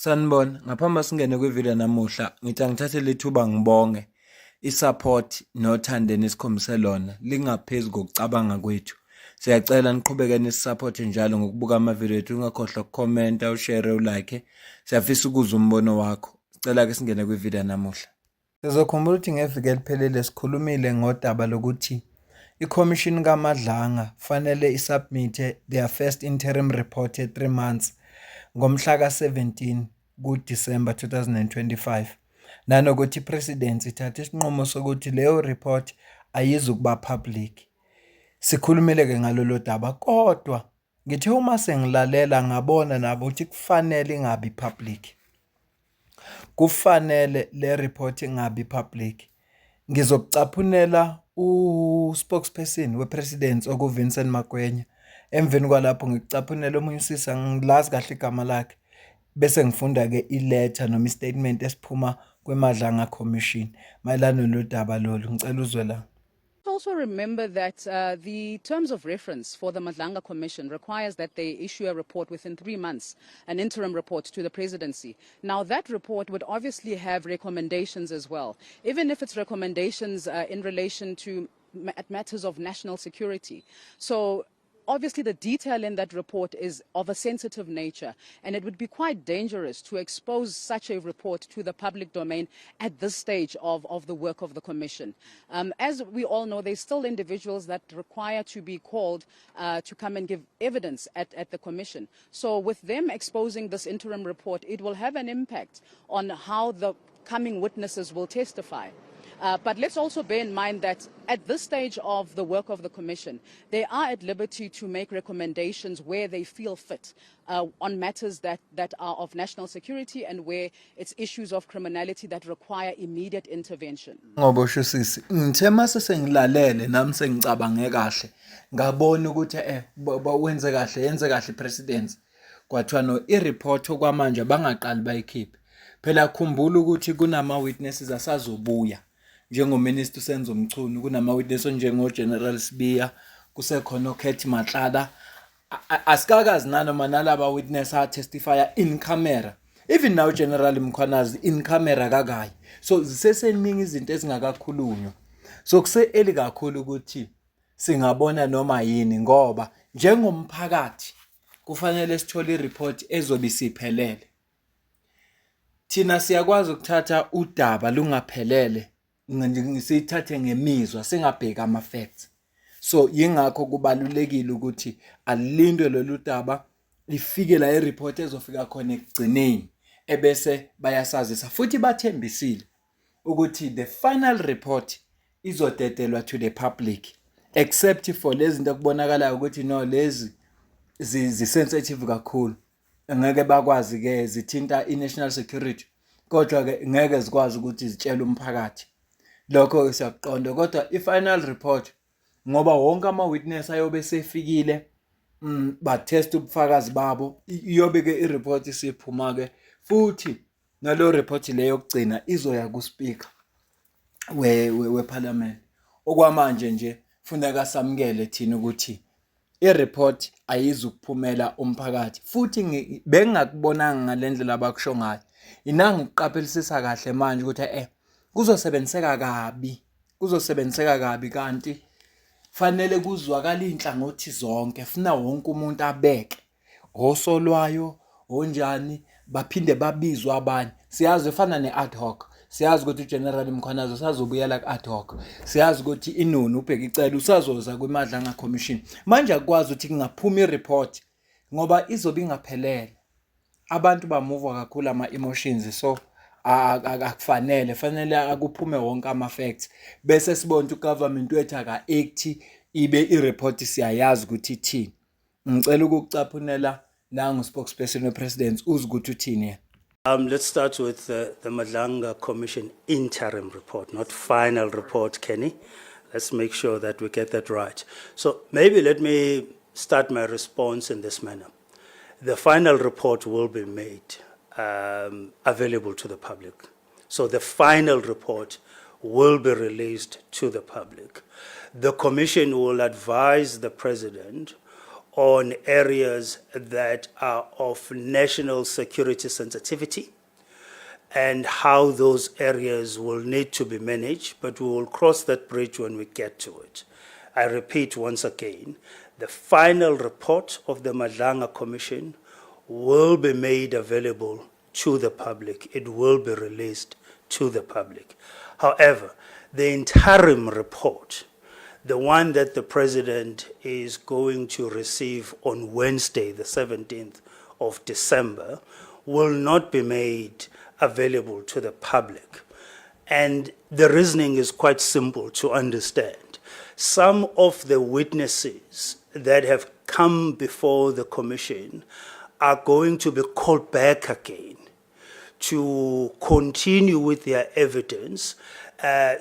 Sanibona, ngaphambi singene kwivideo namuhla, ngithi angithathe lithuba ngibonge isupport nothando nesikhombise lona lingaphezu kokucabanga kwethu. Siyacela niqhubeke nisupporte njalo ngokubuka amavideo ethu, ungakhohlwa ukukhomenta, ushare, ulike. Siyafisa ukuzwa umbono wakho. Sicela ke singene kwivideo namuhla. Sizokhumbula ukuthi ngeviki eliphelele sikhulumile ngodaba lokuthi iCommission kaMadlanga fanele isubmit their first interim report at 3 months ngomhla ka-17 kuDisemba 2025, nanokuthi iPresident ithathe isinqumo sokuthi leyo report ayizukuba public. Sikhulumile-ke ngalolo daba, kodwa ngithe uma sengilalela ngabona nabo ukuthi kufanele ingabi public. Kufanele le report ingabi public. Ngizokucaphunela u-spokesperson we-President okuVincent Magwenya. Emveni kwalapho ngikucaphunela omunye usisa, ngilazi kahle igama lakhe, bese ngifunda-ke iletha noma istatement esiphuma kweMadlanga Commission mayelana nodaba lolu. Ngicela uzwe la. Also remember that the terms of reference for the Madlanga Commission requires that they issue a report within 3 months, an interim report to the presidency. Now that report would obviously have recommendations as well, even if it's recommendations in relation to matters of national security. So obviously the detail in that report is of a sensitive nature, and it would be quite dangerous to expose such a report to the public domain at this stage of the work of the Commission. As we all know, there's still individuals that require to be called to come and give evidence at the Commission. So with them exposing this interim report, it will have an impact on how the coming witnesses will testify. But let's also bear in mind that at this stage of the work of the Commission, they are at liberty to make recommendations where they feel fit on matters that are of national security and where it's issues of criminality that require immediate intervention. Ngobosho sisi, ngithe mase sengilalele nami sengicabange kahle, ngabona ukuthi wenze kahle, yenze kahle iPresident. Kwathiwa no i-report okwamanje bangaqali bayikhiphe. Phela khumbula ukuthi kunama witnesses asazobuya. Njengominister uSenzo Mchunu, kunama-witness onjengo-General Sibiya, kusekhona uKhethi Matlala. Asikakazi nanoma nalaba witness testify in camera. Even now General Mkhwanazi in camera kakayi. So ziseseningi izinto ezingakakhulunywa. So kuse-eli kakhulu ukuthi singabona noma yini, ngoba njengomphakathi kufanele sithole i-report ezobe siphelele. Thina siyakwazi ukuthatha udaba lungaphelele ngisithathe ngemizwa singabheka ama-facts. So yingakho kubalulekile ukuthi alilindwe lolu daba lifike la i-report ezofika khona ekugcineni ebese bayasazisa, futhi bathembisile ukuthi the final report izodedelwa to the public, except for lezi zinto kubonakala ukuthi no lezi zi-sensitive kakhulu, ngeke bakwazi ke zithinta i-national security, kodwa ke ngeke zikwazi ukuthi zitshele umphakathi. Lokho siyakuqonda, kodwa i-final report ngoba wonke ama-witness ayobe sefikile ba-test ubufakazi babo, iyobe ke i-report isiphuma ke, futhi nalo report leyo yokugcina izoya ku-speaker we-parliament. Okwamanje nje funeka samukele thina ukuthi i-report ayizukuphumela umphakathi, futhi bengingakubonanga ngalendlela abakusho ngayo. Inangiqaphelisisa kahle manje ukuthi kuzosebenziseka kabi, kanti fanele kuzwakala inhlangothi zonke, funa wonke umuntu abeke osolwayo onjani, baphinde babizwe abanye. Siyazi efana ne-ad hoc, siyazi ukuthi uGeneral Mkhwanazi usazobuyela ku-ad hoc, siyazi ukuthi inunu ubheka icela usazoza kwiMadlanga Commission. Manje akwazi ukuthi kungaphuma i-report ngoba izobe ingaphelele. Abantu bamuva kakhulu ama-emotions, so akufanele, fanele akuphume wonke ama-facts bese sibona ukuthi ugovernment wethu aka-act, ibe i-report siyayazi ukuthi ithini. Ngicela ukukucaphunela nangu-spokesperson we-President uzwe ukuthi uthini. Let's start with the Madlanga Commission interim report, not final report, Kenny. Let's make sure that we get that right. So maybe let me start my response in this manner. The final report will be made available to the public. So the final report will be released to the public. The Commission will advise the President on areas that are of national security sensitivity and how those areas will need to be managed, but we will cross that bridge when we get to it. I repeat once again, the final report of the Madlanga Commission will be made available to the public. It will be released to the public. However, the interim report, the one that the President is going to receive on Wednesday, the 17th of December, will not be made available to the public. And the reasoning is quite simple to understand. Some of the witnesses that have come before the Commission are going to be called back again to continue with their evidence.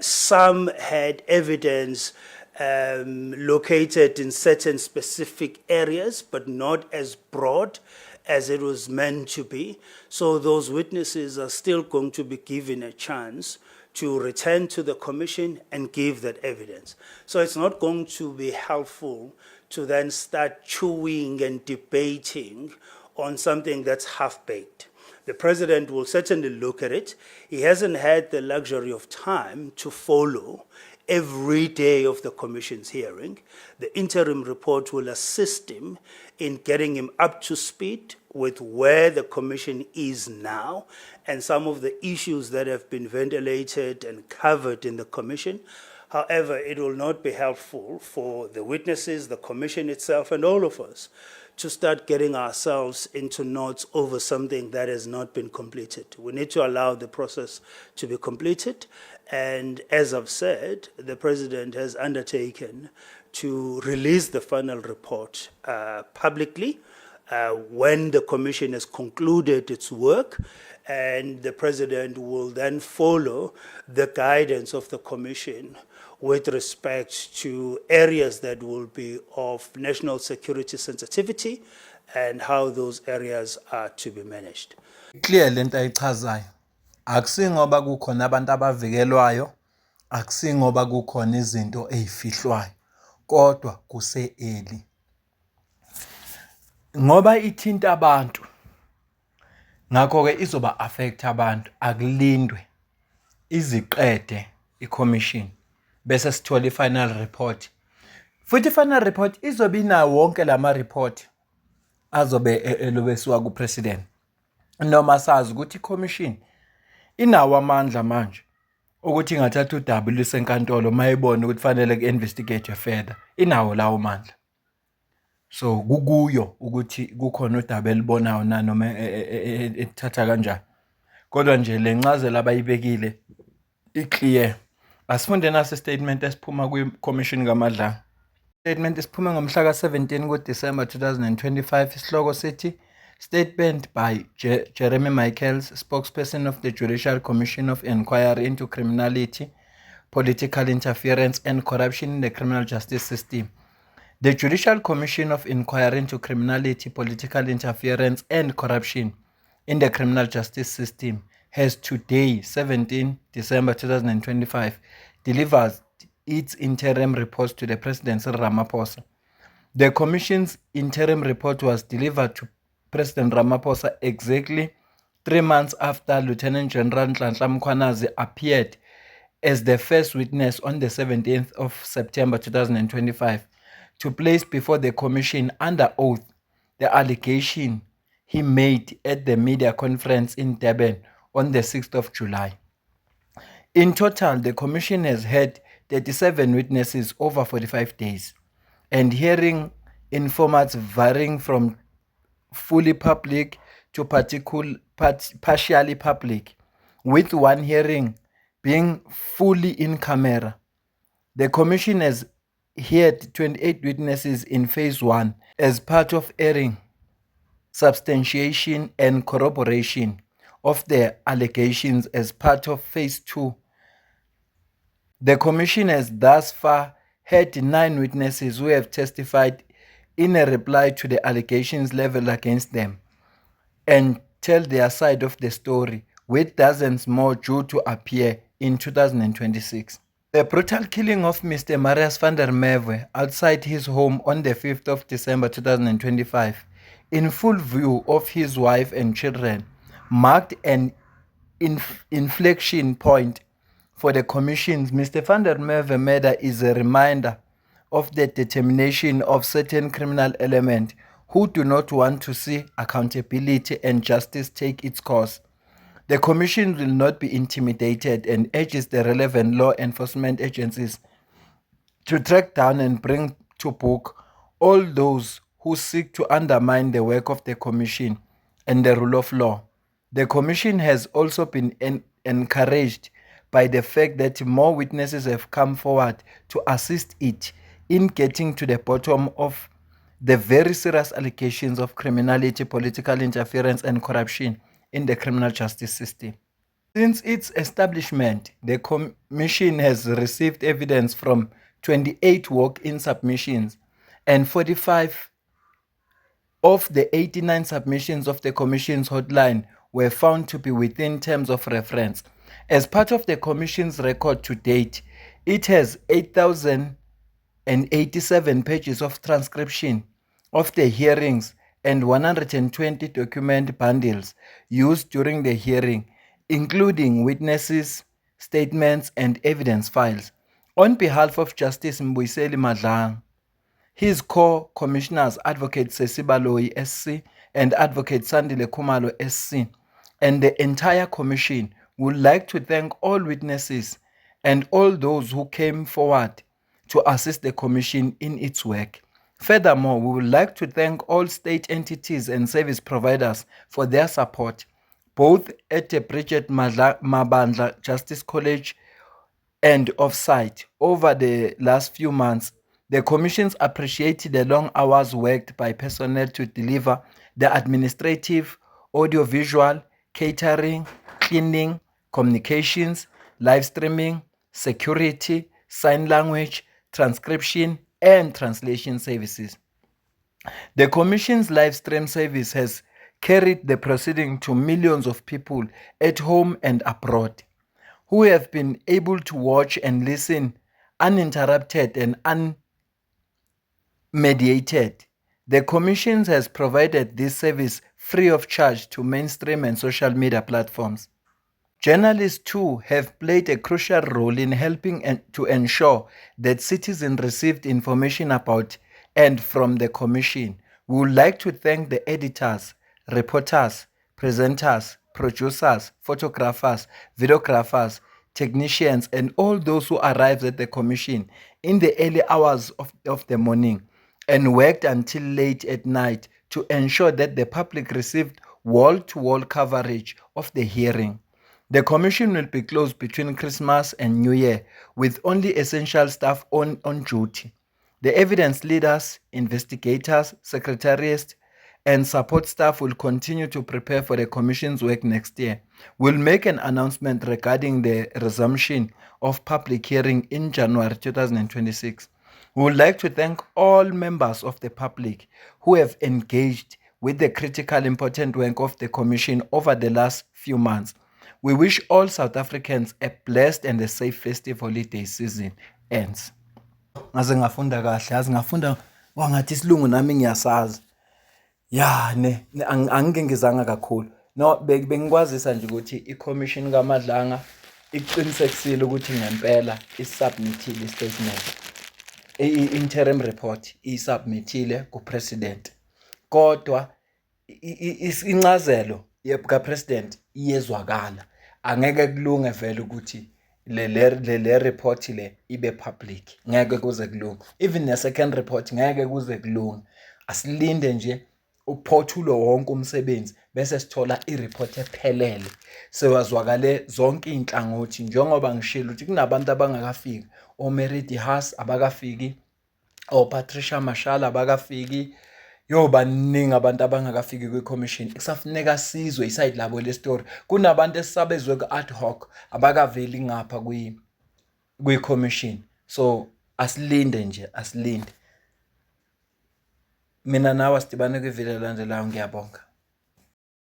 Some had evidence located in certain specific areas, but not as broad as it was meant to be. So those witnesses are still going to be given a chance to return to the Commission and give that evidence. So it's not going to be helpful to then start chewing and debating on something that's half-baked. The President will certainly look at it. He hasn't had the luxury of time to follow every day of the Commission's hearing. The interim report will assist him in getting him up to speed with where the Commission is now and some of the issues that have been ventilated and covered in the Commission. However, it will not be helpful for the witnesses, the Commission itself, and all of us to start getting ourselves into knots over something that has not been completed. We need to allow the process to be completed. And as I've said, the President has undertaken to release the final report publicly when the Commission has concluded its work, and the President will then follow the guidance of the Commission with respect to areas that will be of national security sensitivity and how those areas are to be managed. Clear lento ayichazayo. Akusingoba kukhona abantu abavikelwayo, akusingoba kukhona izinto ezifihlwayo, kodwa kuse-early. Ngoba ithinta abantu, ngakho-ke izoba affect abantu, akulindwe iziqede i-commission bese sithola i-final report. Futhi i-final report izobe inawo wonke lama report azobe elobesiwa ku-president. Noma sazi ukuthi i-commission inawo amandla manje ukuthi ingathatha udaba lusenkantolo mayibona ukuthi fanele ku-investigate further. Inawo lawo mandla. So kukuyo ukuthi kukhona udaba elibonayo noma ethatha kanjani. Kodwa nje lencazelo abayibekile iclear. Asifunde nasi statement esiphuma kwi-commission kaMadlanga. Statement esiphume ngomhla ka-17 kuDisemba 2025, isihloko sithi Statement by Jeremy Michaels, spokesperson of the Judicial Commission of Inquiry into Criminality, Political Interference and Corruption in the Criminal Justice System. The Judicial Commission of Inquiry into Criminality, Political Interference and Corruption in the Criminal Justice System has today, 17 December 2025, delivered its interim report to the President Cyril Ramaphosa. The Commission's interim report was delivered to President Ramaphosa exactly 3 months after Lieutenant General Nhlanhla Mkhwanazi appeared as the first witness on the 17th of September 2025 to place before the Commission under oath the allegation he made at the media conference in Durban on the 6th of July. In total, the Commission has had 37 witnesses over 45 days and hearing in formats varying from fully public to partially public, with one hearing being fully in camera. The Commission has heard 28 witnesses in Phase 1 as part of hearing, substantiation and corroboration of the allegations as part of Phase 2. The Commission has thus far had 9 witnesses who have testified in a reply to the allegations leveled against them and tell their side of the story, with dozens more due to appear in 2026. The brutal killing of Mr. Marius van der Merwe outside his home on the 5th of December 2025, in full view of his wife and children, marked an inflection point for the Commission's. Mr. van der Merwe murder is a reminder of the determination of certain criminal elements who do not want to see accountability and justice take its course. The Commission will not be intimidated and urges the relevant law enforcement agencies to track down and bring to book all those who seek to undermine the work of the Commission and the rule of law. The Commission has also been encouraged by the fact that more witnesses have come forward to assist it in getting to the bottom of the very serious allegations of criminality, political interference, and corruption in the criminal justice system. Since its establishment, the Commission has received evidence from 28 walk-in submissions, and 45 of the 89 submissions of the Commission's hotline were found to be within terms of reference. As part of the Commission's record to date, it has 8,087 pages of transcription of the hearings and 120 document bundles used during the hearing, including witnesses' statements and evidence files. On behalf of Justice Mbuyiseni Madlanga, his co-commissioners, Advocate Sesi Baloyi SC and Advocate Sandile Khumalo SC, and the entire Commission, would like to thank all witnesses and all those who came forward to assist the Commission in its work. Furthermore, we would like to thank all state entities and service providers for their support, both at the Bridget Mabandla Justice College and off-site over the last few months. The Commissions appreciated the long hours worked by personnel to deliver the administrative, audiovisual, catering, cleaning, communications, live streaming, security, sign language, transcription, and translation services. The Commission's live stream service has carried the proceeding to millions of people at home and abroad, who have been able to watch and listen uninterrupted and unmediated. The Commission has provided this service free of charge to mainstream and social media platforms. Journalists too have played a crucial role in helping to ensure that citizens received information about and from the Commission. We would like to thank the editors, reporters, presenters, producers, photographers, videographers, technicians, and all those who arrived at the Commission in the early hours of the morning and worked until late at night to ensure that the public received wall-to-wall coverage of the hearing. The Commission will be closed between Christmas and New Year with only essential staff on duty. The evidence leaders, investigators, secretariats, and support staff will continue to prepare for the Commission's work next year. We'll make an announcement regarding the resumption of public hearing in January 2026. We would like to thank all members of the public who have engaged with the critical important work of the Commission over the last few months. We wish all South Africans a blessed and a safe festive holiday season ends. Ngaze ngafunda kahle, ngafunda wangathi isilungu nami ngiyasazi. Ya angike ngizanga kakhulu. No bengikwazisa nje ukuthi iCommission kaMadlanga iqinisekisile ukuthi ngempela isubmithile istatement. I-interim report isubmithile kuPresident. Kodwa incazelo kaPresident iyezwakala. Angeke kulunge vele ukuthi le report le ibe public. Ngeke kuze kulunge. Even the second report ngeke kuze kulunge. Asilinde nje uphothulo wonke umsebenzi bese sithola ireport ephelele. Sewazwakale zonke inhlangothi njengoba ngishilo ukuthi kunabantu abangakafiki. oMeridi Haas abakafiki. oPatricia Mashala abakafiki. Baningi abantu abangakafiki kwiCommission. Kusafuneka sizwe iside labo le story. Kunabantu esabezwe ku-ad hoc abakaveli ngapha kwiCommission. So asilinde nje, asilinde. Mina nawe sidibane kwivile landelayo, ngiyabonga.